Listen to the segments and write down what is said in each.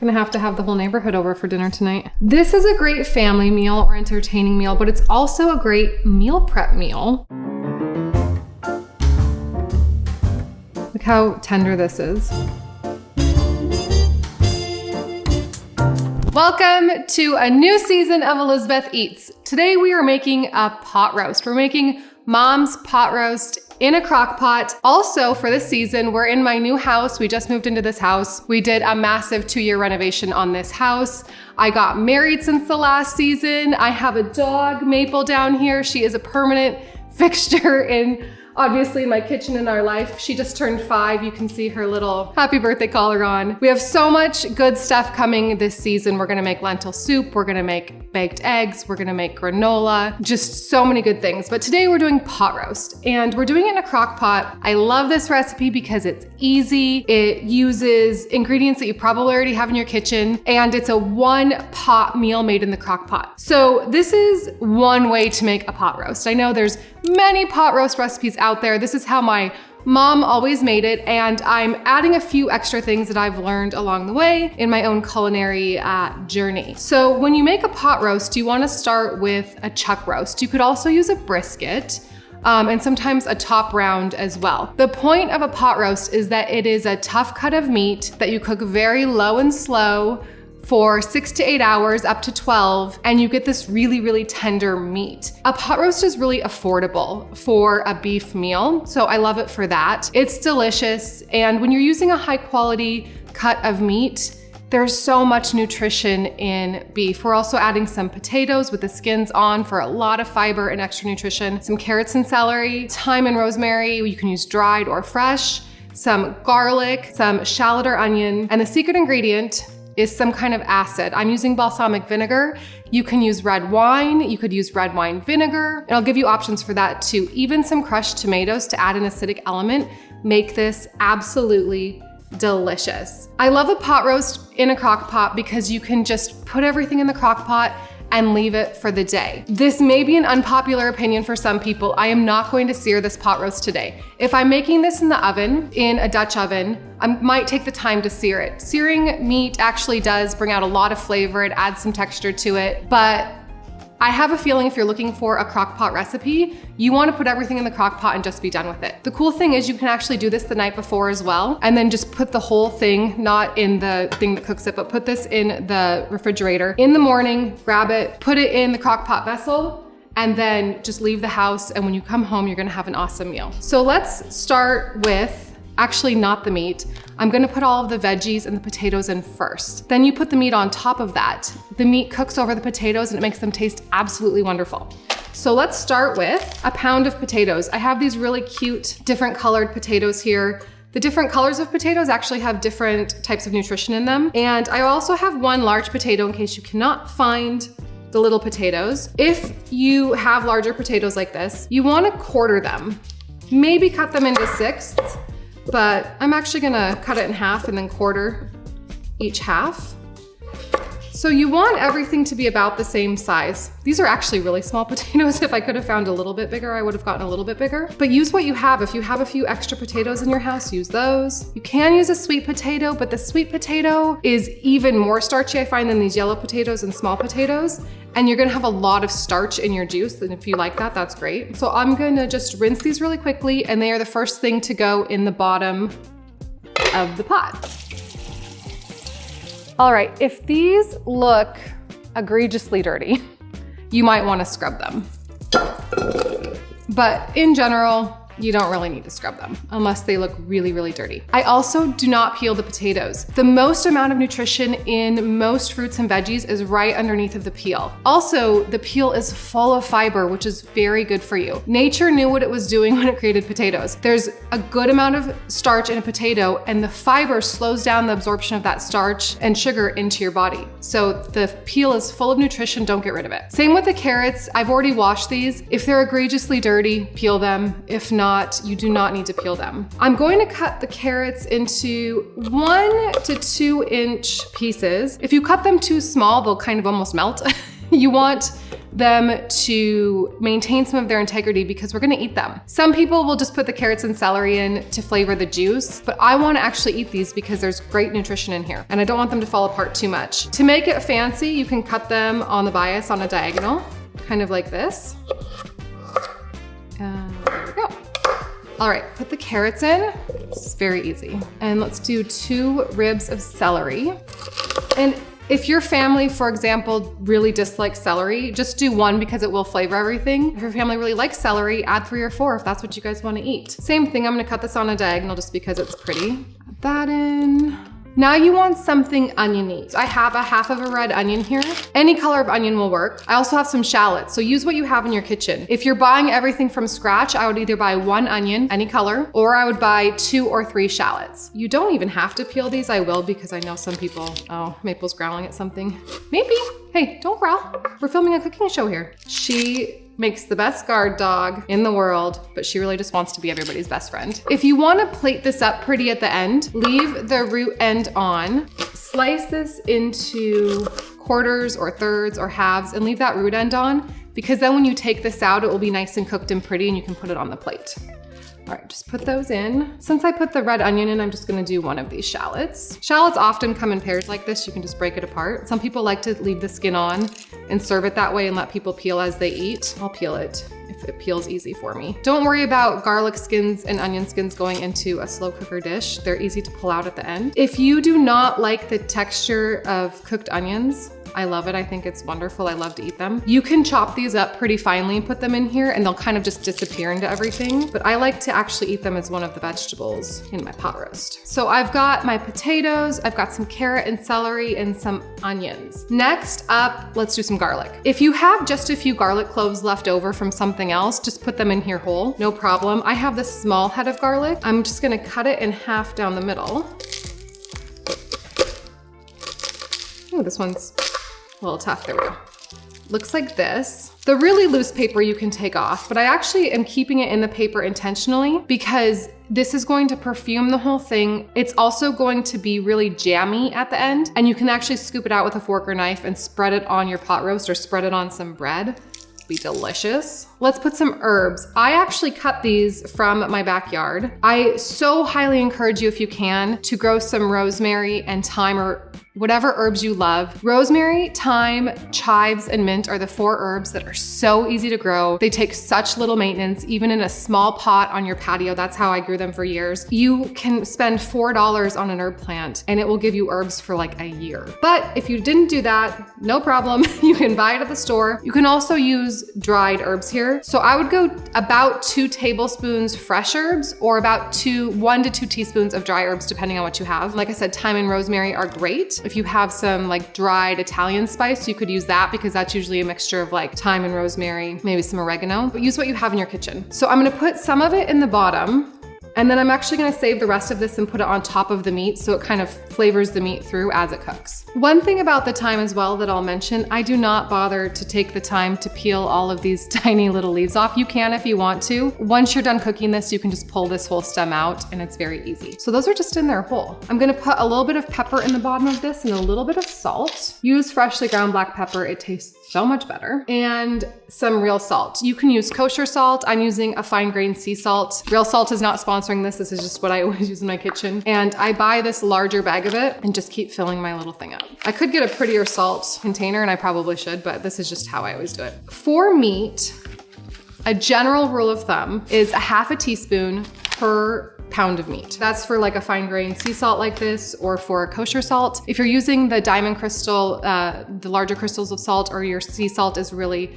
Gonna have to have the whole neighborhood over for dinner tonight. This is a great family meal or entertaining meal, but it's also a great meal prep meal. Look how tender this is. Welcome to a new season of Elizabeth Eats. Today we are making a pot roast. We're making Mom's pot roast in a crock pot. Also for this season, we're in my new house. We just moved into this house. We did a massive 2-year renovation on this house. I got married since the last season. I have a dog, Maple, down here. She is a permanent fixture in obviously my kitchen in our life. She just turned 5. You can see her little happy birthday collar on. We have so much good stuff coming this season. We're gonna make lentil soup. We're gonna make baked eggs. We're gonna make granola, just so many good things. But today we're doing pot roast and we're doing it in a crock pot. I love this recipe because it's easy. It uses ingredients that you probably already have in your kitchen, and it's a 1-pot meal made in the crock pot. So this is one way to make a pot roast. I know there's many pot roast recipes out there. This is how my mom always made it, and I'm adding a few extra things that I've learned along the way in my own culinary journey. So when you make a pot roast, you want to start with a chuck roast. You could also use a brisket, and sometimes a top round as well. The point of a pot roast is that it is a tough cut of meat that you cook very low and slow for 6 to 8 hours, up to 12, and you get this really, really tender meat. A pot roast is really affordable for a beef meal, so I love it for that. It's delicious, and when you're using a high quality cut of meat, there's so much nutrition in beef. We're also adding some potatoes with the skins on for a lot of fiber and extra nutrition, some carrots and celery, thyme and rosemary, you can use dried or fresh, some garlic, some shallot or onion, and the secret ingredient is some kind of acid. I'm using balsamic vinegar. You can use red wine, you could use red wine vinegar, and I'll give you options for that too. Even some crushed tomatoes to add an acidic element make this absolutely delicious. I love a pot roast in a crock pot because you can just put everything in the crock pot and leave it for the day. This may be an unpopular opinion for some people. I am not going to sear this pot roast today. If I'm making this in the oven, in a Dutch oven, I might take the time to sear it. Searing meat actually does bring out a lot of flavor. It adds some texture to it, but I have a feeling if you're looking for a crock pot recipe, you want to put everything in the crock pot and just be done with it. The cool thing is you can actually do this the night before as well, and then just put the whole thing, not in the thing that cooks it, but put this in the refrigerator. In the morning, grab it, put it in the crock pot vessel, and then just leave the house, and when you come home, you're gonna have an awesome meal. So let's start with, actually not the meat. I'm gonna put all of the veggies and the potatoes in first. Then you put the meat on top of that. The meat cooks over the potatoes and it makes them taste absolutely wonderful. So let's start with a pound of potatoes. I have these really cute, different colored potatoes here. The different colors of potatoes actually have different types of nutrition in them. And I also have 1 large potato in case you cannot find the little potatoes. If you have larger potatoes like this, you wanna quarter them. Maybe cut them into 6ths. But I'm actually gonna cut it in half and then quarter each half. So you want everything to be about the same size. These are actually really small potatoes. If I could have found a little bit bigger, I would have gotten a little bit bigger. But use what you have. If you have a few extra potatoes in your house, use those. You can use a sweet potato, but the sweet potato is even more starchy, I find, than these yellow potatoes and small potatoes. And you're gonna have a lot of starch in your juice, and if you like that, that's great. So I'm gonna just rinse these really quickly, and they are the first thing to go in the bottom of the pot. All right, if these look egregiously dirty, you might wanna scrub them. But in general, you don't really need to scrub them unless they look really, really dirty. I also do not peel the potatoes. The most amount of nutrition in most fruits and veggies is right underneath of the peel. Also, the peel is full of fiber, which is very good for you. Nature knew what it was doing when it created potatoes. There's a good amount of starch in a potato, and the fiber slows down the absorption of that starch and sugar into your body. So the peel is full of nutrition, don't get rid of it. Same with the carrots. I've already washed these. If they're egregiously dirty, peel them. If not, you do not need to peel them. I'm going to cut the carrots into 1 to 2 inch pieces. If you cut them too small, they'll kind of almost melt. You want them to maintain some of their integrity because we're gonna eat them. Some people will just put the carrots and celery in to flavor the juice, but I wanna actually eat these because there's great nutrition in here and I don't want them to fall apart too much. To make it fancy, you can cut them on the bias on a diagonal, kind of like this. And there we go. All right, put the carrots in. It's very easy. And let's do 2 ribs of celery. And if your family, for example, really dislikes celery, just do 1 because it will flavor everything. If your family really likes celery, add 3 or 4 if that's what you guys wanna eat. Same thing, I'm gonna cut this on a diagonal just because it's pretty. Add that in. Now you want something oniony. So I have a half of a red onion here. Any color of onion will work. I also have some shallots, so use what you have in your kitchen. If you're buying everything from scratch, I would either buy 1 onion, any color, or I would buy 2 or 3 shallots. You don't even have to peel these. I will because I know some people, oh, Maple's growling at something. Maybe, hey, don't growl. We're filming a cooking show here. She makes the best guard dog in the world, but she really just wants to be everybody's best friend. If you wanna plate this up pretty at the end, leave the root end on, slice this into quarters or thirds or halves and leave that root end on because then when you take this out, it will be nice and cooked and pretty and you can put it on the plate. All right, just put those in. Since I put the red onion in, I'm just gonna do 1 of these shallots. Shallots often come in pairs like this. You can just break it apart. Some people like to leave the skin on and serve it that way and let people peel as they eat. I'll peel it if it peels easy for me. Don't worry about garlic skins and onion skins going into a slow cooker dish. They're easy to pull out at the end. If you do not like the texture of cooked onions, I love it. I think it's wonderful. I love to eat them. You can chop these up pretty finely and put them in here and they'll kind of just disappear into everything. But I like to actually eat them as one of the vegetables in my pot roast. So I've got my potatoes, I've got some carrot and celery and some onions. Next up, let's do some garlic. If you have just a few garlic cloves left over from something else, just put them in here whole, no problem. I have this small head of garlic. I'm just gonna cut it in half down the middle. Oh, this one's a little tough, there we go. Looks like this. The really loose paper you can take off, but I actually am keeping it in the paper intentionally because this is going to perfume the whole thing. It's also going to be really jammy at the end, and you can actually scoop it out with a fork or knife and spread it on your pot roast or spread it on some bread. Be delicious. Let's put some herbs. I actually cut these from my backyard. I so highly encourage you, if you can, to grow some rosemary and thyme or whatever herbs you love. Rosemary, thyme, chives, and mint are the 4 herbs that are so easy to grow. They take such little maintenance, even in a small pot on your patio. That's how I grew them for years. You can spend $4 on an herb plant and it will give you herbs for like a year. But if you didn't do that, no problem. You can buy it at the store. You can also use dried herbs here. So I would go about 2 tablespoons fresh herbs or about 1 to 2 teaspoons of dry herbs, depending on what you have. Like I said, thyme and rosemary are great. If you have some like dried Italian spice, you could use that because that's usually a mixture of like thyme and rosemary, maybe some oregano, but use what you have in your kitchen. So I'm gonna put some of it in the bottom, and then I'm actually gonna save the rest of this and put it on top of the meat so it kind of flavors the meat through as it cooks. One thing about the thyme as well that I'll mention, I do not bother to take the time to peel all of these tiny little leaves off. You can if you want to. Once you're done cooking this, you can just pull this whole stem out and it's very easy. So those are just in there whole. I'm gonna put a little bit of pepper in the bottom of this and a little bit of salt. Use freshly ground black pepper. It tastes so much better. And some real salt. You can use kosher salt. I'm using a fine grained sea salt. Real Salt is not sponsoring this. This is just what I always use in my kitchen. And I buy this larger bag of it and just keep filling my little thing up. I could get a prettier salt container and I probably should, but this is just how I always do it. For meat, a general rule of thumb is a half a teaspoon per pound of meat. That's for like a fine grained sea salt like this, or for a kosher salt. If you're using the diamond crystal, the larger crystals of salt, or your sea salt is really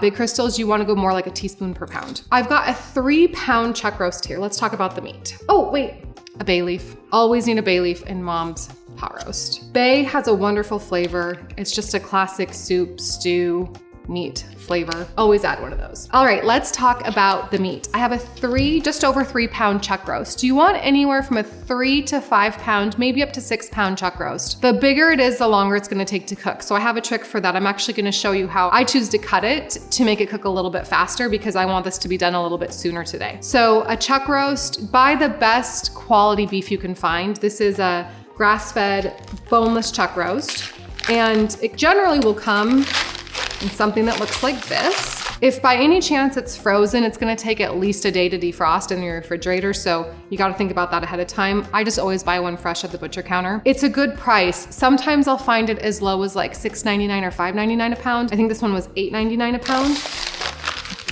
big crystals, you wanna go more like a teaspoon per pound. I've got a 3-pound chuck roast here. Let's talk about the meat. Oh, wait, a bay leaf. Always need a bay leaf in mom's pot roast. Bay has a wonderful flavor. It's just a classic soup, stew, meat flavor. Always add one of those. All right, let's talk about the meat. I have a just over 3-pound chuck roast. You want anywhere from a 3 to 5 pound, maybe up to 6-pound chuck roast. The bigger it is, the longer it's gonna take to cook. So I have a trick for that. I'm actually gonna show you how I choose to cut it to make it cook a little bit faster because I want this to be done a little bit sooner today. So a chuck roast, buy the best quality beef you can find. This is a grass-fed, boneless chuck roast. And it generally will come in something that looks like this. If by any chance it's frozen, it's gonna take at least a day to defrost in your refrigerator, so you gotta think about that ahead of time. I just always buy one fresh at the butcher counter. It's a good price. Sometimes I'll find it as low as like $6.99 or $5.99 a pound. I think this one was $8.99 a pound.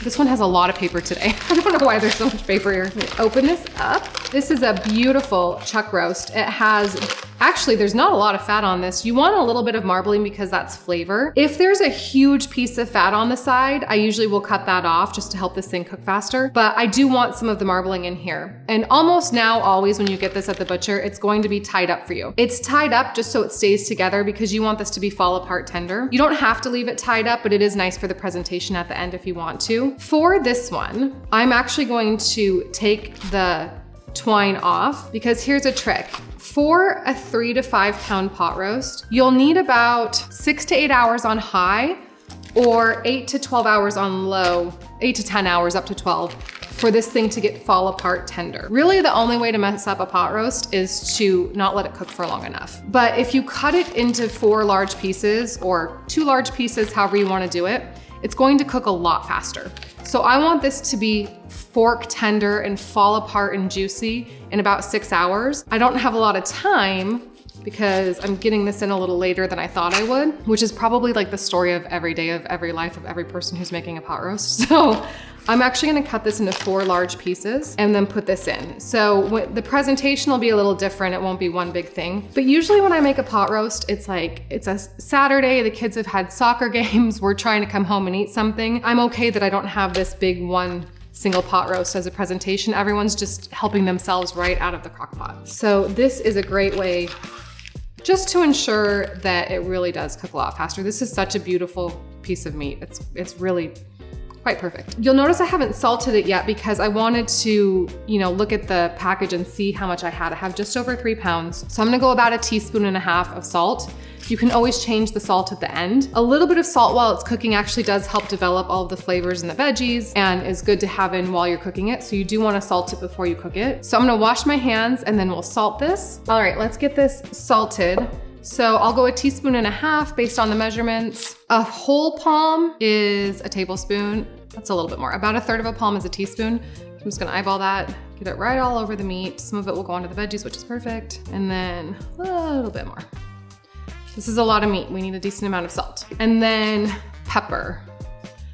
This one has a lot of paper today. I don't know why there's so much paper here. Let me open this up. This is a beautiful chuck roast. It has, actually there's not a lot of fat on this. You want a little bit of marbling because that's flavor. If there's a huge piece of fat on the side, I usually will cut that off just to help this thing cook faster. But I do want some of the marbling in here. And almost now, always when you get this at the butcher, it's going to be tied up for you. It's tied up just so it stays together because you want this to be fall apart tender. You don't have to leave it tied up, but it is nice for the presentation at the end if you want to. For this one, I'm actually going to take the twine off because here's a trick. For a 3 to 5 pound pot roast, you'll need about 6 to 8 hours on high or 8 to 12 hours on low, 8 to 10 hours up to 12 for this thing to get fall apart tender. Really the only way to mess up a pot roast is to not let it cook for long enough. But if you cut it into 4 large pieces or 2 large pieces, however you want to do it, it's going to cook a lot faster. So I want this to be fork tender and fall apart and juicy in about 6 hours. I don't have a lot of time because I'm getting this in a little later than I thought I would, which is probably like the story of every day of every life of every person who's making a pot roast. So I'm actually gonna cut this into 4 large pieces and then put this in. So the presentation will be a little different. It won't be one big thing. But usually when I make a pot roast, it's like, it's a Saturday, the kids have had soccer games, we're trying to come home and eat something. I'm okay that I don't have this big one single pot roast as a presentation. Everyone's just helping themselves right out of the crock pot. So this is a great way just to ensure that it really does cook a lot faster. This is such a beautiful piece of meat. It's really quite perfect. You'll notice I haven't salted it yet because I wanted to, look at the package and see how much I had. I have just over 3 pounds. So I'm gonna go about 1.5 teaspoons of salt. You can always change the salt at the end. A little bit of salt while it's cooking actually does help develop all of the flavors in the veggies and is good to have in while you're cooking it. So you do wanna salt it before you cook it. So I'm gonna wash my hands and then we'll salt this. All right, let's get this salted. So I'll go 1.5 teaspoons based on the measurements. A whole palm is a tablespoon. That's a little bit more. About 1/3 of a palm is a teaspoon. I'm just gonna eyeball that, get it right all over the meat. Some of it will go onto the veggies, which is perfect. And then a little bit more. This is a lot of meat. We need a decent amount of salt. And then pepper.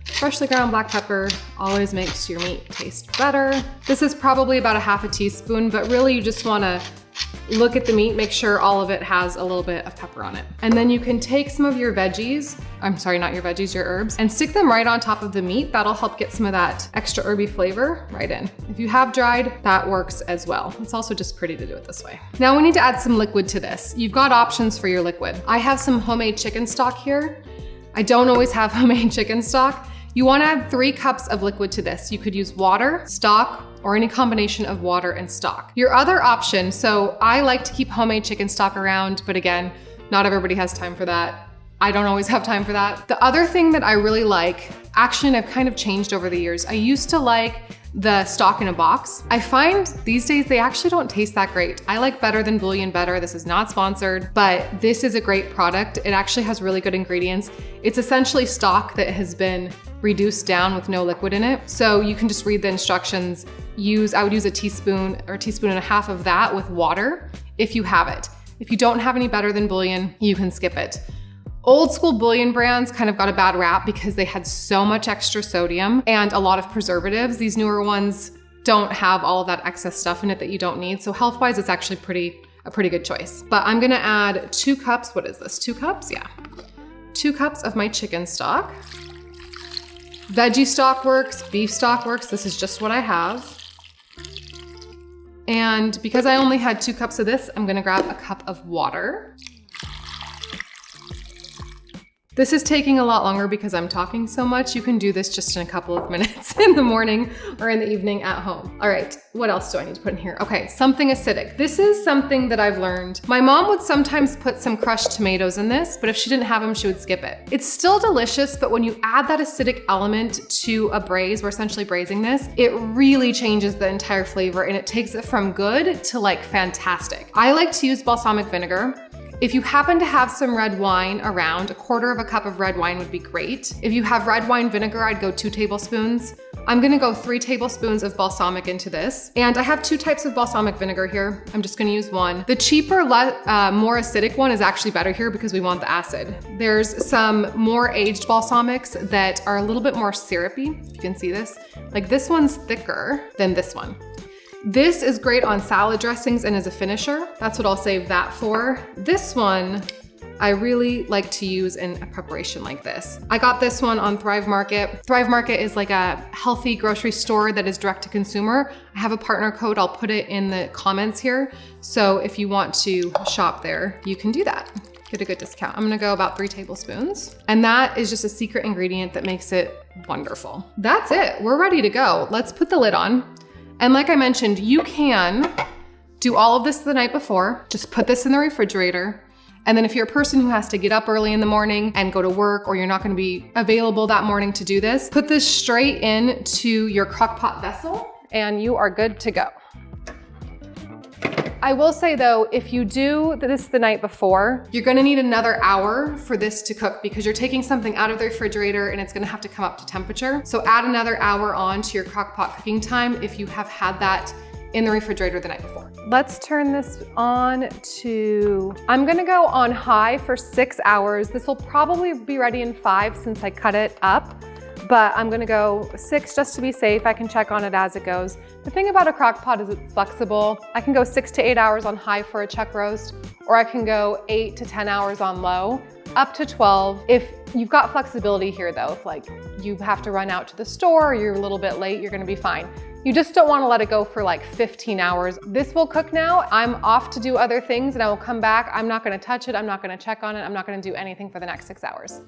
Freshly ground black pepper always makes your meat taste better. This is probably about 1/2 teaspoon, but really you just wanna look at the meat, make sure all of it has a little bit of pepper on it. And then you can take some of your veggies, I'm sorry, not your veggies, your herbs, and stick them right on top of the meat. That'll help get some of that extra herby flavor right in. If you have dried, that works as well. It's also just pretty to do it this way. Now we need to add some liquid to this. You've got options for your liquid. I have some homemade chicken stock here. I don't always have homemade chicken stock. You wanna add 3 cups of liquid to this. You could use water, stock, or any combination of water and stock. Your other option, so I like to keep homemade chicken stock around, but again, not everybody has time for that. I don't always have time for that. The other thing that I really like, actually, and I've kind of changed over the years, I used to like the stock in a box. I find these days they actually don't taste that great. I like Better Than Bouillon better. This is not sponsored, but this is a great product. It actually has really good ingredients. It's essentially stock that has been reduced down with no liquid in it. So you can just read the instructions. I would use 1 teaspoon or 1.5 teaspoons of that with water if you have it. If you don't have any Better Than Bouillon, you can skip it. Old school bouillon brands kind of got a bad rap because they had so much extra sodium and a lot of preservatives. These newer ones don't have all of that excess stuff in it that you don't need. So health-wise, it's actually a pretty good choice. But I'm gonna add 2 cups, what is this, 2 cups? Yeah. 2 cups of my chicken stock. Veggie stock works, beef stock works. This is just what I have. And because I only had 2 cups of this, I'm gonna grab a cup of water. This is taking a lot longer because I'm talking so much. You can do this just in a couple of minutes in the morning or in the evening at home. All right, what else do I need to put in here? Okay, something acidic. This is something that I've learned. My mom would sometimes put some crushed tomatoes in this, but if she didn't have them, she would skip it. It's still delicious, but when you add that acidic element to a braise, we're essentially braising this, it really changes the entire flavor and it takes it from good to like fantastic. I like to use balsamic vinegar. If you happen to have some red wine around, 1/4 cup of red wine would be great. If you have red wine vinegar, I'd go 2 tablespoons. I'm gonna go 3 tablespoons of balsamic into this. And I have 2 types of balsamic vinegar here. I'm just gonna use one. The cheaper, more acidic one is actually better here because we want the acid. There's some more aged balsamics that are a little bit more syrupy, if you can see this. Like this one's thicker than this one. This is great on salad dressings and as a finisher. That's what I'll save that for. This one, I really like to use in a preparation like this. I got this one on Thrive Market. Thrive Market is like a healthy grocery store that is direct to consumer. I have a partner code, I'll put it in the comments here. So if you want to shop there, you can do that. Get a good discount. I'm gonna go about 3 tablespoons. And that is just a secret ingredient that makes it wonderful. That's it, we're ready to go. Let's put the lid on. And like I mentioned, you can do all of this the night before. Just put this in the refrigerator. And then if you're a person who has to get up early in the morning and go to work, or you're not gonna be available that morning to do this, put this straight into your Crockpot vessel and you are good to go. I will say though, if you do this the night before, you're gonna need another hour for this to cook because you're taking something out of the refrigerator and it's gonna have to come up to temperature. So add another hour on to your Crockpot cooking time if you have had that in the refrigerator the night before. Let's turn this on to, I'm gonna go on high for 6 hours. This will probably be ready in 5 since I cut it up, but I'm gonna go 6 just to be safe. I can check on it as it goes. The thing about a crock pot is it's flexible. I can go 6 to 8 hours on high for a chuck roast, or I can go 8 to 10 hours on low, up to 12. If you've got flexibility here though, if like you have to run out to the store or you're a little bit late, you're gonna be fine. You just don't wanna let it go for like 15 hours. This will cook now. I'm off to do other things and I will come back. I'm not gonna touch it. I'm not gonna check on it. I'm not gonna do anything for the next 6 hours.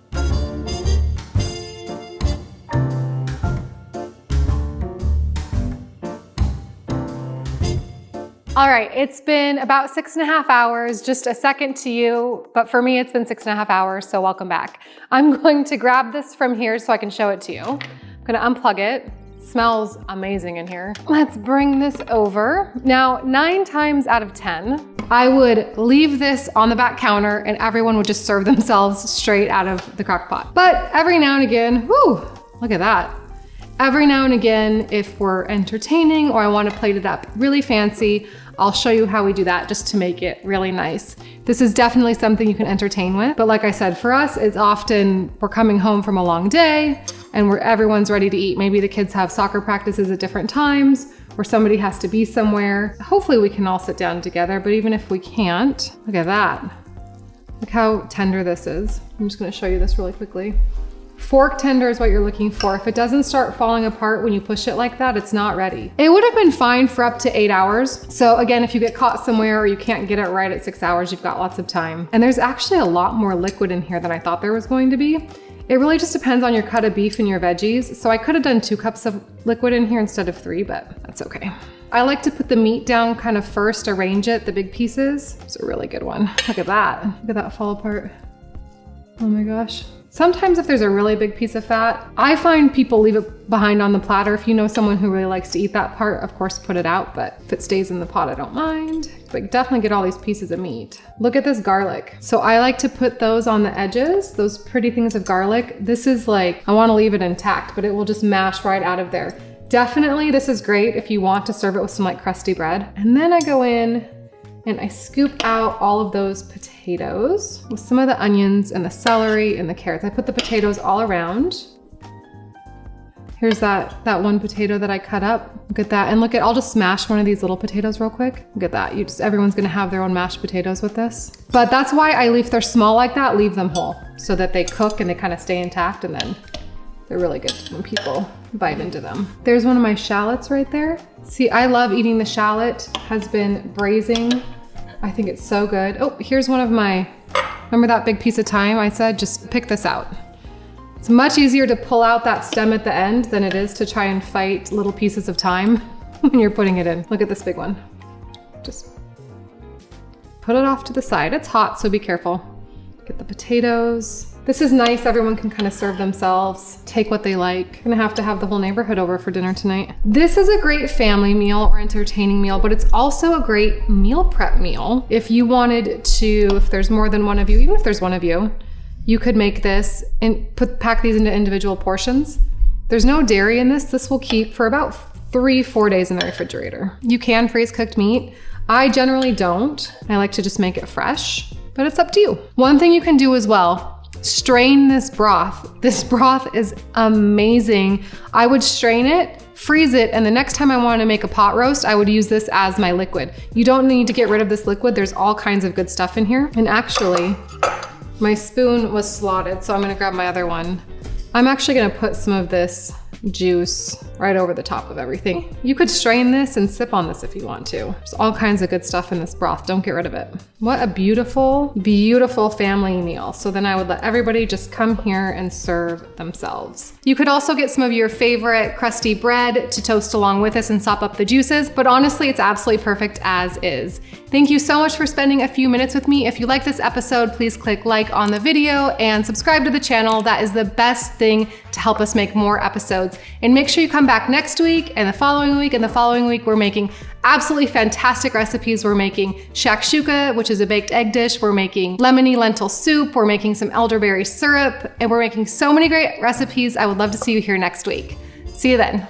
All right, it's been about 6.5 hours, just a second to you, but for me it's been 6.5 hours, so welcome back. I'm going to grab this from here so I can show it to you. I'm gonna unplug it. Smells amazing in here. Let's bring this over. Now, 9 times out of 10, I would leave this on the back counter and everyone would just serve themselves straight out of the crock pot. But every now and again, whoo, look at that. Every now and again, if we're entertaining or I want to plate it up really fancy, I'll show you how we do that just to make it really nice. This is definitely something you can entertain with. But like I said, for us, it's often we're coming home from a long day and everyone's ready to eat. Maybe the kids have soccer practices at different times or somebody has to be somewhere. Hopefully we can all sit down together, but even if we can't, look at that. Look how tender this is. I'm just gonna show you this really quickly. Fork tender is what you're looking for. If it doesn't start falling apart when you push it like that, it's not ready. It would have been fine for up to 8 hours. So again, if you get caught somewhere or you can't get it right at 6 hours, you've got lots of time. And there's actually a lot more liquid in here than I thought there was going to be. It really just depends on your cut of beef and your veggies. So I could have done 2 cups of liquid in here instead of 3, but that's okay. I like to put the meat down kind of first, arrange it, the big pieces. It's a really good one. Look at that. Look at that fall apart. Oh my gosh. Sometimes if there's a really big piece of fat, I find people leave it behind on the platter. If you know someone who really likes to eat that part, of course put it out, but if it stays in the pot, I don't mind. But definitely get all these pieces of meat. Look at this garlic. So I like to put those on the edges, those pretty things of garlic. This is like, I wanna leave it intact, but it will just mash right out of there. Definitely this is great if you want to serve it with some like crusty bread. And then I go in and I scoop out all of those potatoes with some of the onions and the celery and the carrots. I put the potatoes all around. Here's that one potato that I cut up. Look at that. And look at, I'll just smash one of these little potatoes real quick. Look at that. Everyone's gonna have their own mashed potatoes with this. But that's why if they're small like that, leave them whole so that they cook and they kind of stay intact, and then they're really good when people bite into them. There's one of my shallots right there. See, I love eating the shallot. Has been braising. I think it's so good. Oh, here's one of my, remember that big piece of thyme I said? Just pick this out. It's much easier to pull out that stem at the end than it is to try and fight little pieces of thyme when you're putting it in. Look at this big one. Just put it off to the side. It's hot, so be careful. Get the potatoes. This is nice. Everyone can kind of serve themselves, take what they like. Gonna have to have the whole neighborhood over for dinner tonight. This is a great family meal or entertaining meal, but it's also a great meal prep meal. If you wanted to, if there's more than one of you, even if there's one of you, you could make this and pack these into individual portions. There's no dairy in this. This will keep for about 3-4 days in the refrigerator. You can freeze cooked meat. I generally don't. I like to just make it fresh, but it's up to you. One thing you can do as well, strain this broth. This broth is amazing. I would strain it, freeze it, and the next time I want to make a pot roast, I would use this as my liquid. You don't need to get rid of this liquid. There's all kinds of good stuff in here. And actually, my spoon was slotted, so I'm gonna grab my other one. I'm actually gonna put some of this juice right over the top of everything. You could strain this and sip on this if you want to. There's all kinds of good stuff in this broth. Don't get rid of it. What a beautiful, beautiful family meal. So then I would let everybody just come here and serve themselves. You could also get some of your favorite crusty bread to toast along with this and sop up the juices, but honestly, it's absolutely perfect as is. Thank you so much for spending a few minutes with me. If you like this episode, please click like on the video and subscribe to the channel. That is the best thing to help us make more episodes. And make sure you come back next week and the following week and the following week. We're making absolutely fantastic recipes. We're making shakshuka, which is a baked egg dish. We're making lemony lentil soup. We're making some elderberry syrup, and we're making so many great recipes. I would love to see you here next week. See you then.